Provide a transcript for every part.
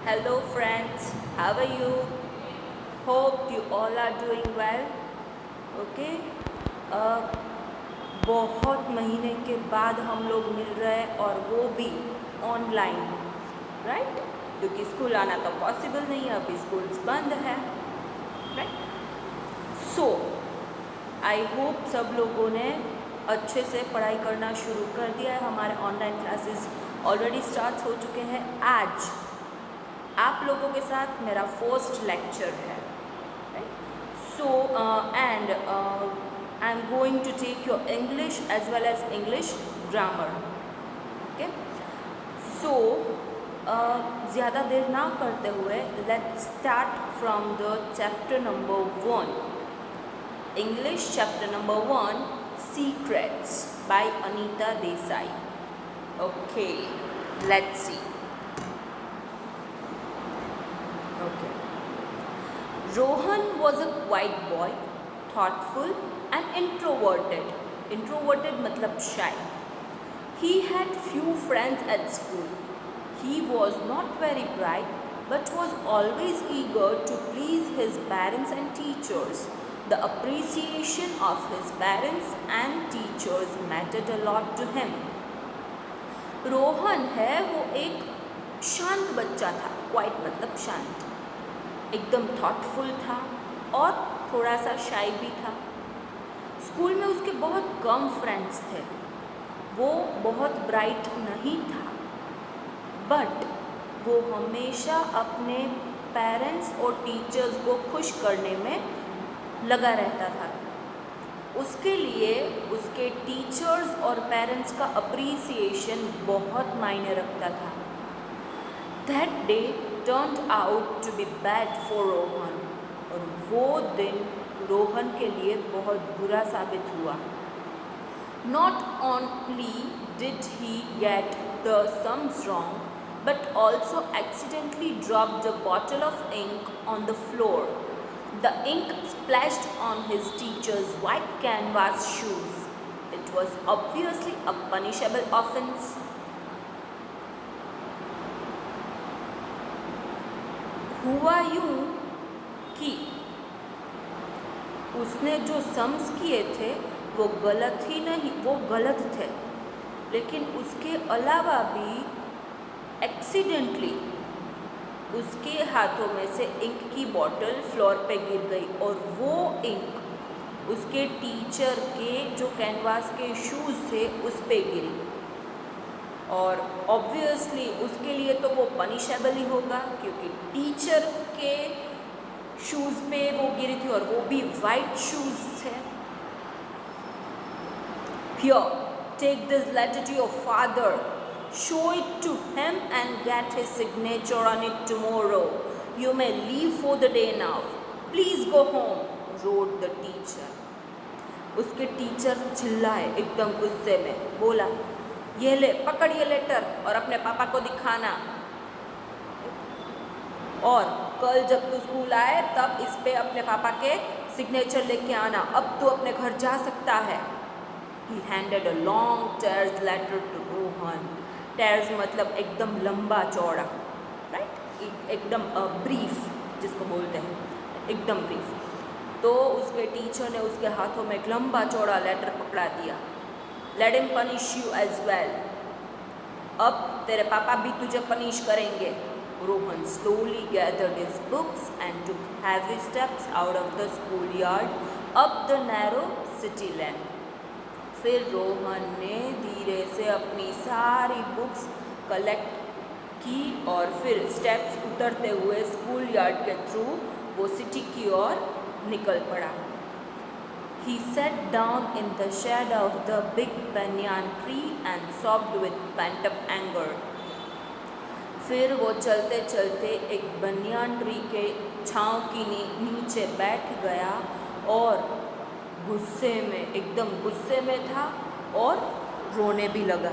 Hello friends, how are you? Hope you all are doing well. Okay? बहुत महीने के बाद हम लोग मिल रहे हैं और वो भी ऑनलाइन, राइट? क्योंकि स्कूल आना तो पॉसिबल नहीं है, अभी स्कूल्स बंद है, राइट? सो आई होप सब लोगों ने अच्छे से पढ़ाई करना शुरू कर दिया है. हमारे ऑनलाइन क्लासेस ऑलरेडी स्टार्ट हो चुके हैं. आज आप लोगों के साथ मेरा फर्स्ट लेक्चर है, so and I am going to take your English as well as English grammar. Okay, so ज़्यादा देर ना करते हुए let's start from the chapter number 1. English chapter number 1, secrets by Anita Desai. Okay, let's see. Okay. Rohan was a quiet boy, thoughtful and introverted. Introverted मतलब shy. He had few friends at school. He was not very bright, but was always eager to please his parents and teachers. The appreciation of his parents and teachers mattered a lot to him. Rohan है वो एक शांत बच्चा था. Quite मतलब शांत. एकदम thoughtful था और थोड़ा सा शाई भी था. स्कूल में उसके बहुत कम फ्रेंड्स थे. वो बहुत ब्राइट नहीं था, बट वो हमेशा अपने पेरेंट्स और टीचर्स को खुश करने में लगा रहता था. उसके लिए उसके टीचर्स और पेरेंट्स का अप्रिसिएशन बहुत मायने रखता था. That day turned out to be bad for Rohan. और वो दिन रोहन के लिए बहुत बुरा साबित हुआ. Not only did he get the sums wrong, but also accidentally dropped a bottle of ink on the floor. The ink splashed on his teacher's white canvas shoes. It was obviously a punishable offense. हुआ यूँ कि उसने जो sums किए थे वो गलत ही नहीं, वो गलत थे, लेकिन उसके अलावा भी एक्सीडेंटली उसके हाथों में से इंक की बॉटल फ्लोर पे गिर गई और वो इंक उसके टीचर के जो कैनवास के शूज़ थे उस पे गिरी. और ऑब्वियसली उसके लिए तो वो पनिशेबल ही होगा, क्योंकि टीचर के शूज़ पे वो गिरी थी और वो भी वाइट शूज़ थे. Here, take this letter to your father. Show it to him and get his signature on it tomorrow. You may leave for the day now. Please go home, wrote the teacher. उसके teacher चिल्लाए एकदम गुस्से में. बोला, ये ले, पकड़ ये लेटर और अपने पापा को दिखाना, और कल जब तू स्कूल आए तब इस पे अपने पापा के सिग्नेचर लेके आना. अब तू अपने घर जा सकता है. He handed a long tears letter to Rohan. टेर्स मतलब एकदम लंबा चौड़ा, राइट? एकदम ब्रीफ जिसको बोलते हैं, एकदम ब्रीफ. तो उसके टीचर ने उसके हाथों में एक लंबा चौड़ा लेटर पकड़ा दिया. Let him punish you as well. अब तेरे पापा भी तुझे पनिश करेंगे. Rohan slowly gathered his books and took heavy steps out of the schoolyard up the narrow city lane. फिर रोहन ने धीरे से अपनी सारी बुक्स कलेक्ट की और फिर स्टेप्स उतरते हुए स्कूल यार्ड के थ्रू वो सिटी की ओर निकल पड़ा. He sat down in the shade of the big banyan tree and sobbed with pent-up anger. फिर वो चलते चलते एक बनियान ट्री के छांव की नीचे बैठ गया और गुस्से में, एकदम गुस्से में था और रोने भी लगा.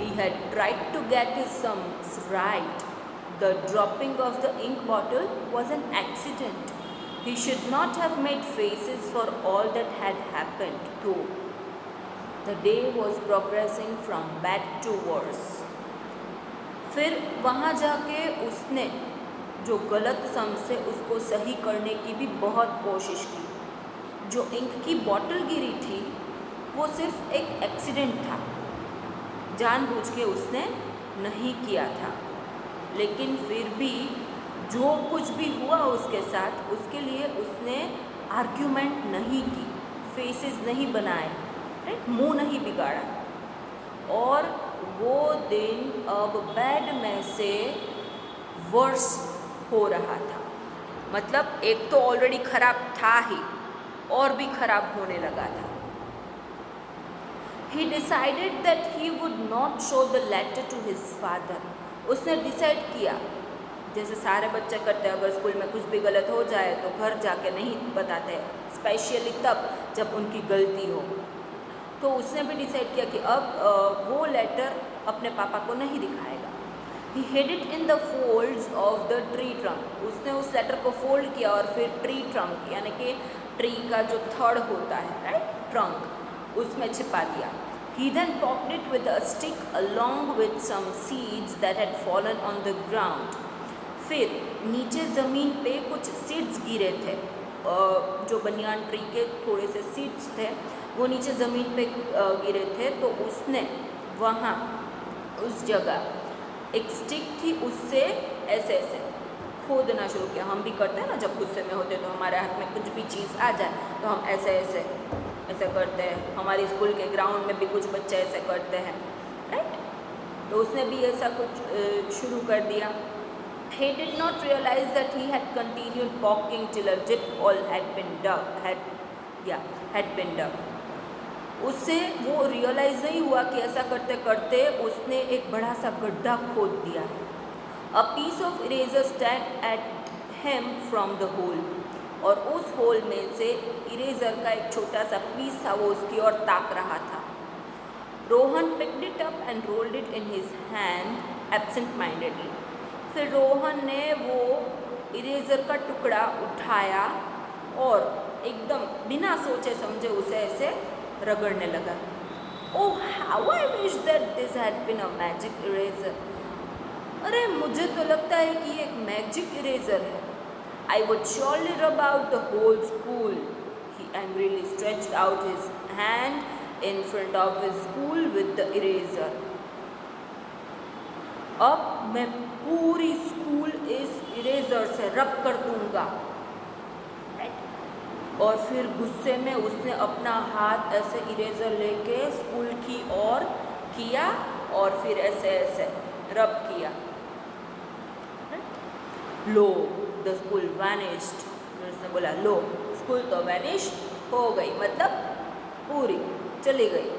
He had tried to get his sums right. The dropping of the ink bottle was an accident. He should not have made faces for all that had happened, though. The day was progressing from bad to worse. फिर वहाँ जाके उसने जो गलत सम से उसको सही करने की भी बहुत कोशिश की। जो इंक की बॉटल गिरी थी वो सिर्फ एक एक्सीडेंट था, जानबूझ के उसने नहीं किया था। लेकिन फिर भी जो कुछ भी हुआ उसके साथ, उसके लिए उसने आर्ग्यूमेंट नहीं की, फेसेस नहीं बनाए, राइट, मुंह नहीं बिगाड़ा। और वो दिन अब बैड में से वर्स हो रहा था। मतलब एक तो ऑलरेडी खराब था ही, और भी खराब होने लगा था। He decided that he would not show the letter to his father. उसने डिसाइड किया, जैसे सारे बच्चे करते हैं, अगर स्कूल में कुछ भी गलत हो जाए तो घर जाके नहीं बताते, स्पेशली तब जब उनकी गलती हो। तो उसने भी डिसाइड किया कि अब वो लेटर अपने पापा को नहीं दिखाएगा। He hid it in the folds of the tree trunk. उसने उस लेटर को फोल्ड किया और फिर ट्री ट्रंक यानी कि ट्री का जो थड़ होता है, राइट, ट्रंक, उसमें छिपा दिया। He then popped it with a stick along with some seeds that had fallen on the ground. फिर नीचे ज़मीन पे कुछ सीड्स गिरे थे, जो बनियान ट्री के थोड़े से सीड्स थे वो नीचे ज़मीन पे गिरे थे। तो उसने वहाँ उस जगह एक स्टिक थी, उससे ऐसे ऐसे खोदना शुरू किया। हम भी करते हैं ना, जब गुस्से में होते तो हमारे हाथ में कुछ भी चीज़ आ जाए तो हम ऐसे ऐसे ऐसे करते हैं। हमारे स्कूल के ग्राउंड में भी कुछ बच्चे ऐसे करते हैं, राइट। तो उसने भी ऐसा कुछ शुरू कर दिया। He did not realize that he had continued poking till a deep hole had been dug. उससे वो रियलाइज़ नहीं हुआ कि ऐसा करते करते उसने एक बड़ा सा गड्ढा खोद दिया है। A piece of eraser stabbed at him from the hole. और उस होल में से इरेजर का एक छोटा सा पीस था, वो उसकी ओर ताक रहा था। Rohan picked it up and rolled it in his hand absent-mindedly. फिर रोहन ने वो इरेजर का टुकड़ा उठाया और एकदम बिना सोचे समझे उसे ऐसे रगड़ने लगा। Oh, how I wish that this had been a magic eraser. अरे मुझे तो लगता है कि ये एक मैजिक इरेजर है। I would surely rub out the whole school. He angrily stretched out his hand in front of his school with the eraser. अब मैं पूरी स्कूल इस इरेजर से रब कर दूंगा। और फिर गुस्से में उसने अपना हाथ ऐसे इरेजर लेके स्कूल की ओर किया और फिर ऐसे ऐसे रब किया। लो द स्कूल वैनिश्ड। उसने बोला लो स्कूल तो वैनिश हो गई, मतलब पूरी चली गई।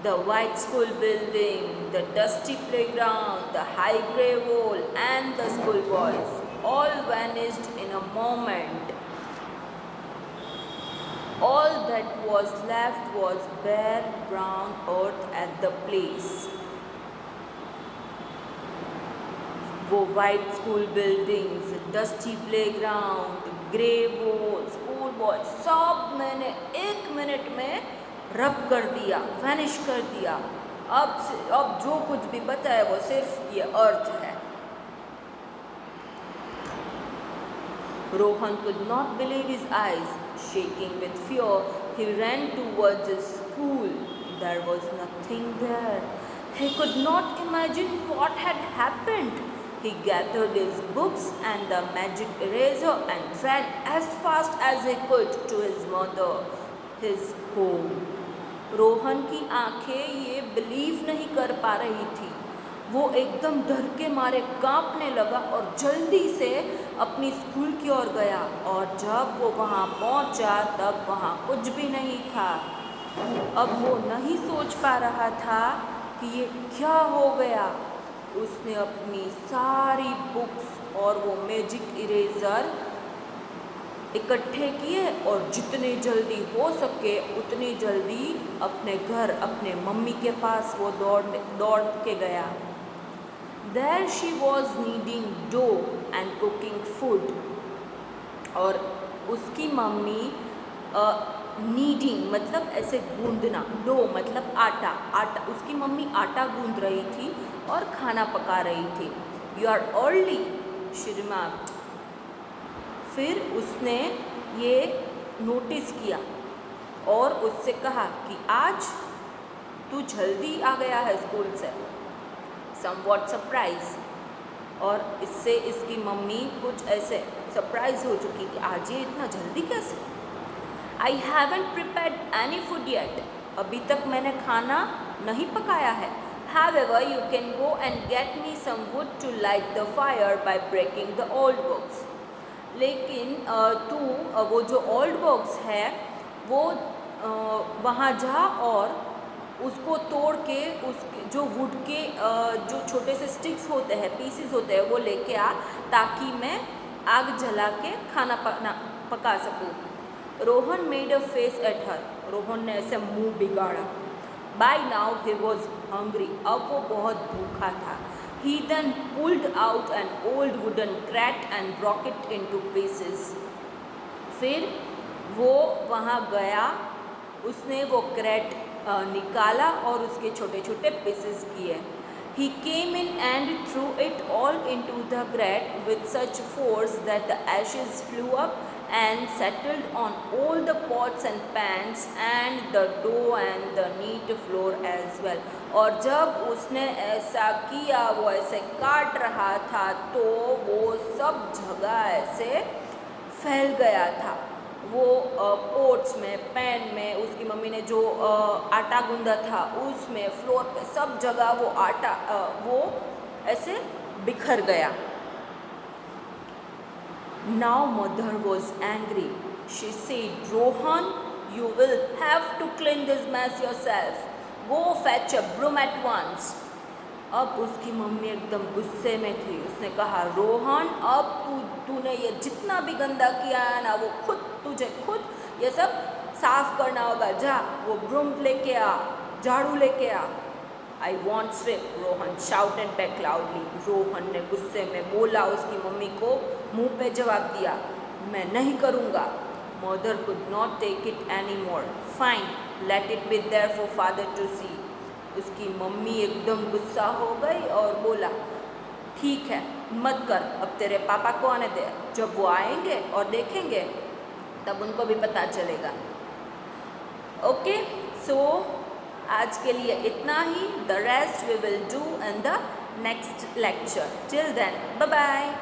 The white school building, the dusty playground, the high grey wall and the school boys all vanished in a moment. All that was left was bare brown earth at the place. वो white school buildings, dusty playground, grey wall, school boys, सब मैंने एक minute में रब कर दिया, vanish कर दिया। अब जो कुछ भी बचा है वो सिर्फ ये अर्थ है। Rohan could not believe his eyes. Shaking with fear, he ran towards his school. There was nothing there. He could not imagine what had happened. He gathered his books and the magic eraser and ran as fast as he could to his mother, his home. Rohan की आंखें ये believe नहीं कर पा रही थी। वो एकदम डर के मारे कांपने लगा और जल्दी से अपनी स्कूल की ओर गया। और जब वो वहाँ पहुँचा तब वहाँ कुछ भी नहीं था। अब वो नहीं सोच पा रहा था कि ये क्या हो गया। उसने अपनी सारी बुक्स और वो मैजिक इरेज़र इकट्ठे किए और जितनी जल्दी हो सके उतनी जल्दी अपने घर, अपने मम्मी के पास वो दौड़ के गया। There she was kneading dough and cooking food. और उसकी मम्मी नीडिंग मतलब ऐसे गूंदना, डो मतलब आटा, आटा उसकी मम्मी आटा गूंद रही थी और खाना पका रही थी। You are early, she remarked. फिर उसने ये नोटिस किया और उससे कहा कि आज तू जल्दी आ गया है स्कूल से। समवॉट सरप्राइज, और इससे इसकी मम्मी कुछ ऐसे सरप्राइज हो चुकी कि आज ये इतना जल्दी कैसे। I haven't prepared any food yet, अभी तक मैंने खाना नहीं पकाया है। However, you can go and get me some wood to light the fire by breaking the old books. लेकिन तू वो जो ओल्ड बॉक्स है वो वहाँ जा और उसको तोड़ के उसके जो वुड के जो छोटे से स्टिक्स होते हैं, पीसेस होते हैं, वो लेके आ ताकि मैं आग जला के खाना पका सकूँ। Rohan made a face at her, Rohan ने ऐसे मुंह बिगाड़ा। By now he was hungry, अब वो बहुत भूखा था। He then pulled out an old wooden crate and broke it into pieces. फिर वो वहाँ गया, उसने वो क्रेट निकाला और उसके छोटे छोटे पीसेस किए। He came in and threw it all into the grate with such force that the ashes flew up and settled on all the pots and pans and the dough and the neat floor as well. और जब उसने ऐसा किया, वो ऐसे काट रहा था तो वो सब जगह ऐसे फैल गया था। वो पोट्स में, पैन में, उसकी मम्मी ने जो आटा गूंदा था उसमें, फ्लोर पे, सब जगह वो आटा वो ऐसे बिखर गया। Now mother was angry. She said, Rohan, you will have to clean this mess yourself. Go fetch a broom at once. अब उसकी मम्मी एकदम गुस्से में थी। उसने कहा, रोहन, अब तूने ये जितना भी गंदा किया है ना, वो तुझे खुद ये सब साफ करना होगा। जा वो ब्रूम लेके आ, झाड़ू लेके आ। I won't sweep, Rohan shouted back loudly. Rohan ने गुस्से में बोला, उसकी मम्मी को मुंह पे जवाब दिया, मैं नहीं करूँगा। Mother could not take it any more. Fine, let it be there for father to see. उसकी मम्मी एकदम गुस्सा हो गई और बोला, ठीक है, मत कर, अब तेरे पापा को आने दे, जब वो आएंगे और देखेंगे तब उनको भी पता चलेगा। ओके, सो आज के लिए इतना ही। The rest we will do in the next lecture. Till then, bye bye.